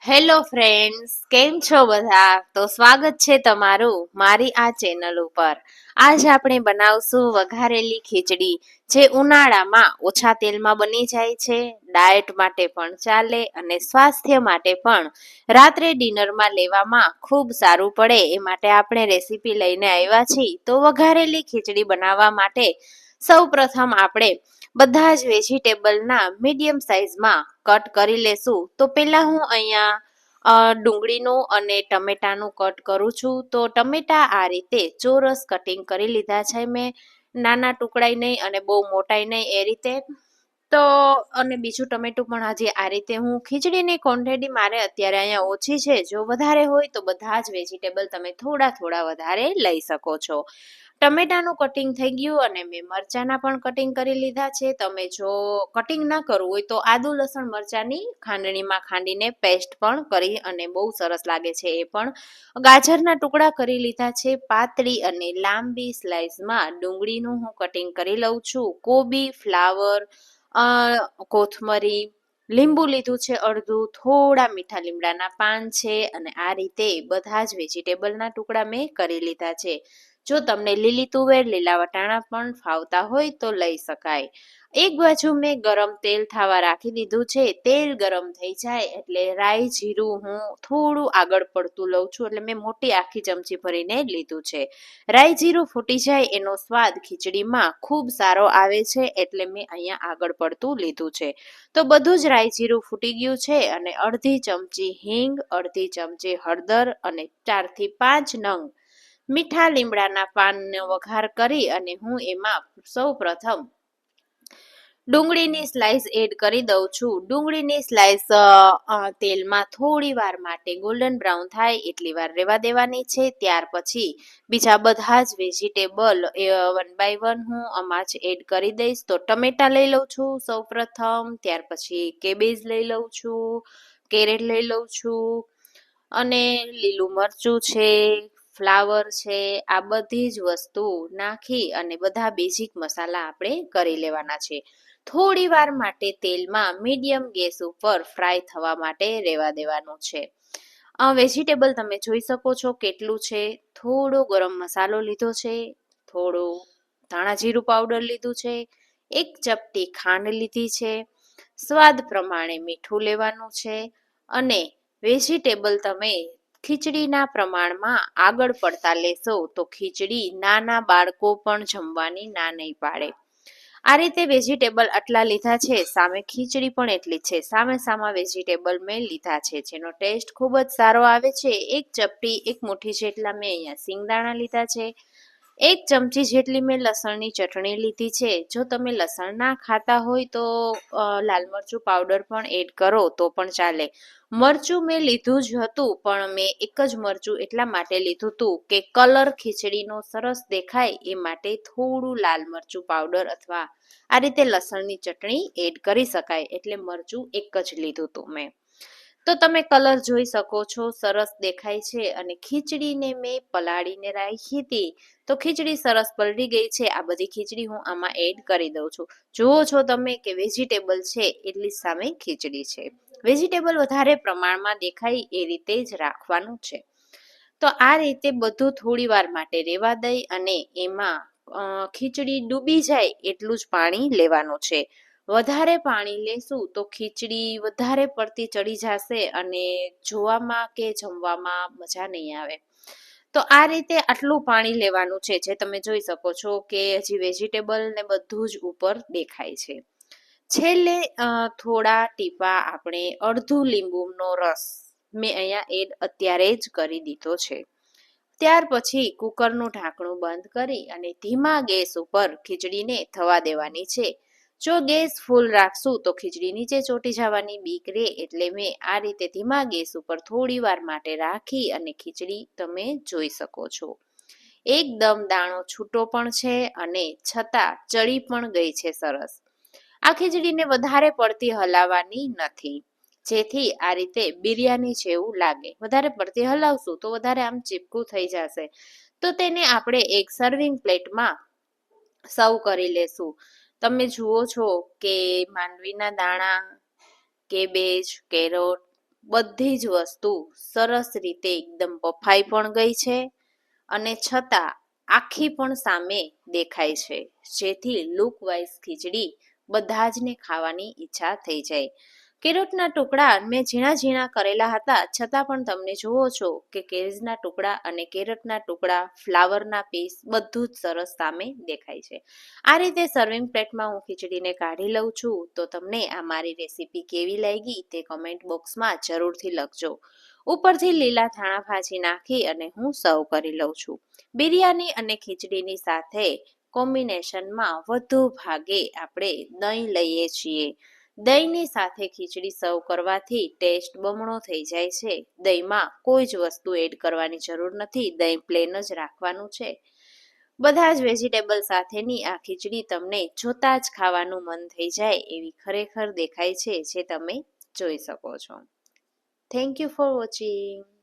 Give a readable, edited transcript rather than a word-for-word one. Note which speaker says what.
Speaker 1: Hello friends, કેમ છો બધા? તો સ્વાગત છે તમારું મારી આ ચેનલ ઉપર. આજ આપણે બનાવશું વઘારેલી ખીચડી, જે ઉનાળામાં ઓછા તેલમાં બની જાય છે, ડાયટ માટે પણ ચાલે અને સ્વાસ્થ્ય માટે પણ રાત્રે ડિનરમાં લેવામાં ખૂબ સારું પડે. એ માટે આપણે રેસીપી લઈને આવ્યા છીએ. તો વઘારેલી ખીચડી બનાવવા માટે સૌ પ્રથમ આપણે બધા જ વેજીટેબલના મીડિયમ સાઇઝમાં કટ કરી લેશું. તો પહેલાં હું અહીંયા ડુંગળીનું અને ટમેટાનું કટ કરું છું. તો ટમેટા આ રીતે ચોરસ કટિંગ કરી લીધા છે મેં, નાના ટુકડાય નહીં અને બહુ મોટાય નહીં એ રીતે. તો અને બીજું ટમેટું પણ હજી આ રીતે હું ખીચડીની ક્વોન્ટિટી મારે અત્યારે અહીંયા ઓછી છે. જો વધારે હોય તો બધા જ વેજીટેબલ તમે થોડા થોડા વધારે લઈ શકો છો. ટમેટાનું કટિંગ થઈ ગયું અને મેં મરચાના પણ કટિંગ કરી લીધા છે. તમે જો કટિંગ ના કરવું હોય તો આદુ લસણ મરચાની ખાંડણીમાં ખાંડીને પેસ્ટ પણ કરી અને બહુ સરસ લાગે છે એ પણ. ગાજરના ટુકડા કરી લીધા છે પાતળી અને લાંબી સ્લાઇસમાં. ડુંગળીનું હું કટિંગ કરી લઉં છું. કોબી, ફ્લાવર, કોથમરી, લીંબુ લીધું છે અડધું, થોડા મીઠા લીમડાના પાન છે અને આ રીતે બધા જ વેજીટેબલના ટુકડા મેં કરી લીધા છે. જો તમને લીલી તુવેર, લીલા વટાણા પણ ફાવતા હોય તો લઈ શકાય. એક બાજુ મેં ગરમ તેલ થવા રાખી દીધું છે. તેલ ગરમ થઈ જાય એટલે રાઈ જીરું હું થોડું આગળ પડતું લઉં છું, એટલે મેં મોટી આખી ચમચી ભરીને લીધું છે. રાઈ જીરું ફૂટી જાય એનો સ્વાદ ખીચડીમાં ખૂબ સારો આવે છે, એટલે મેં અહીંયા આગળ પડતું લીધું છે. તો બધું જ રાઈ જીરું ફૂટી ગયું છે અને અડધી ચમચી હિંગ, અડધી ચમચી હળદર અને 4 થી 5 નંગ મીઠા લીમડાના પાનનો વઘાર કરી અને હું એમાં સૌ પ્રથમ ડુંગળીની સ્લાઇસ એડ કરી દઉં છું. ડુંગળીની સ્લાઇસ તેલમાં થોડી વાર માટે ગોલ્ડન બ્રાઉન થાય એટલી વાર રહેવા દેવાની છે. ત્યાર પછી બીજા બધા જ વેજીટેબલ વન બાય વન હું આમાં જ એડ કરી દઈશ. તો ટમેટા લઈ લઉં છું સૌ પ્રથમ, ત્યાર પછી કેબેજ લઈ લઉં છું, કેરેટ લઈ લઉં છું અને લીલું મરચું છે, ફ્લાવર છે. આ બધી જ વસ્તુ નાખી અને બધા બેઝિક મસાલા આપણે કરી લેવાના છે. થોડી વાર માટે તેલમાં મીડિયમ ગેસ ઉપર ફ્રાય થવા માટે રહેવા દેવાનું છે. વેજીટેબલ તમે જોઈ શકો છો કેટલું છે. થોડો ગરમ મસાલો લીધો છે, થોડું ધાણા જીરું પાવડર લીધું છે, એક ચપટી ખાંડ લીધી છે, સ્વાદ પ્રમાણે મીઠું લેવાનું છે અને વેજીટેબલ તમે ખીચડીના પ્રમાણમાં આગળ પડતા લેશો તો ખીચડી નાના બાળકો પણ જમવાની ના નહીં પાડે. આ રીતે વેજીટેબલ આટલા લીધા છે, સામે ખીચડી પણ એટલી છે. સામે સામા વેજીટેબલ મેં લીધા છે જેનો ટેસ્ટ ખૂબ જ સારો આવે છે. એક ચપટી, એક મુઠ્ઠી જેટલા મેં અહીંયા સિંગદાણા લીધા છે. એક ચમચી જેટલી મેં લસણની ચટણી લીધી છે. જો તમે લસણ ના ખાતા હોય તો લાલ મરચું પાવડર પણ એડ કરો તો પણ ચાલે. મરચું મેં લીધું જ હતું, પણ મેં એક જ મરચું એટલા માટે લીધું હતું કે કલર ખીચડીનો સરસ દેખાય એ માટે થોડું લાલ મરચું પાવડર અથવા આ રીતે લસણની ચટણી એડ કરી શકાય, એટલે મરચું એક જ લીધું હતું મેં. તો તમે કલર જોઈ શકો છો, સરસ દેખાય છે. અને ખીચડીને મેં પલાળીને રાખી હતી તો ખીચડી સરસ પલળી ગઈ છે. આ બધી ખીચડી હું આમાં એડ કરી દઉં છું. જુઓ છો તમે કે વેજીટેબલ છે એટલી સામે ખીચડી છે. વેજીટેબલ વધારે પ્રમાણમાં દેખાય એ રીતે જ રાખવાનું છે. તો આ રીતે બધું થોડી વાર માટે રહેવા દઈ અને એમાં ખીચડી ડૂબી જાય એટલું જ પાણી લેવાનું છે. વધારે પાણી લેશું તો ખીચડી વધારે પડતી ચડી જશે અને જોવામાં કે જમવામાં મજા નહીં આવે. તો આ રીતે આટલું પાણી લેવાનું છે, જે તમે જોઈ શકો છો કે હજી વેજીટેબલ ને બધું જ ઉપર દેખાય છે. છેલ્લે થોડા ટીપા આપણે અડધું લીંબુનો રસ મેં અહીંયા એડ અત્યારે જ કરી દીધો છે. ત્યાર પછી કુકરનું ઢાંકણું બંધ કરી અને ધીમા ગેસ ઉપર ખીચડીને થવા દેવાની છે. જો ગેસ ફૂલ રાખશું તો ખીચડી નીચે ચોંટી જવાની બીક રહે, એટલે મેં આ રીતે ધીમા ગેસ ઉપર થોડી વાર માટે રાખી અને ખીચડી તમે જોઈ શકો છો. એકદમ દાણો છૂટો પણ છે અને છતાં ચડી પણ ગઈ છે સરસ. આ ખીચડીને વધારે પડતી હલાવવાની નથી, જેથી આ રીતે બિરયાની જેવું લાગે. વધારે પડતી હલાવશું તો વધારે આમ ચીપકું થઈ જશે. તો તેને આપણે એક સર્વિંગ પ્લેટમાં સર્વ કરી લેશું. તમે જુઓ છો કે માંડવીના દાણા, કેબેજ, કેરોટ, બધી જ વસ્તુ સરસ રીતે એકદમ બફાઈ પણ ગઈ છે અને છતાં આખી પણ સામે દેખાય છે, જેથી લુક વાઇઝ ખીચડી બધા જ ને ખાવાની ઈચ્છા થઈ જાય. કેરોટના ટુકડા મેં ઝીણા ઝીણા કરેલા હતા, છતાં પણ તમને જુઓ છો કે કેરીના ટુકડા અને કેરટના ટુકડા, ફ્લાવરના પીસ બધું જ સરસ સામે દેખાય છે. આ રીતે સર્વિંગ પ્લેટમાં હું ખીચડીને કાઢી લઉં છું. તો તમને આ મારી રેસીપી કેવી લાગી તે કમેન્ટ બોક્સમાં જરૂરથી લખજો. ઉપરથી લીલા ધાણા ભાજી નાખી અને હું સર્વ કરી લઉં છું. બિરયાની અને ખીચડીની સાથે કોમ્બિનેશનમાં વધુ ભાગે આપણે દહીં લઈએ છીએ. દહીંની સાથે ખીચડી સર્વ કરવાથી ટેસ્ટ બમણો થઈ જાય છે. દહીંમાં કોઈ જ વસ્તુ એડ કરવાની જરૂર નથી, દહીં પ્લેન જ રાખવાનું છે. બધા જ વેજીટેબલ સાથેની આ ખીચડી તમને જોતા જ ખાવાનું મન થઈ જાય એવી ખરેખર દેખાય છે, જે તમે જોઈ શકો છો. Thank you for watching.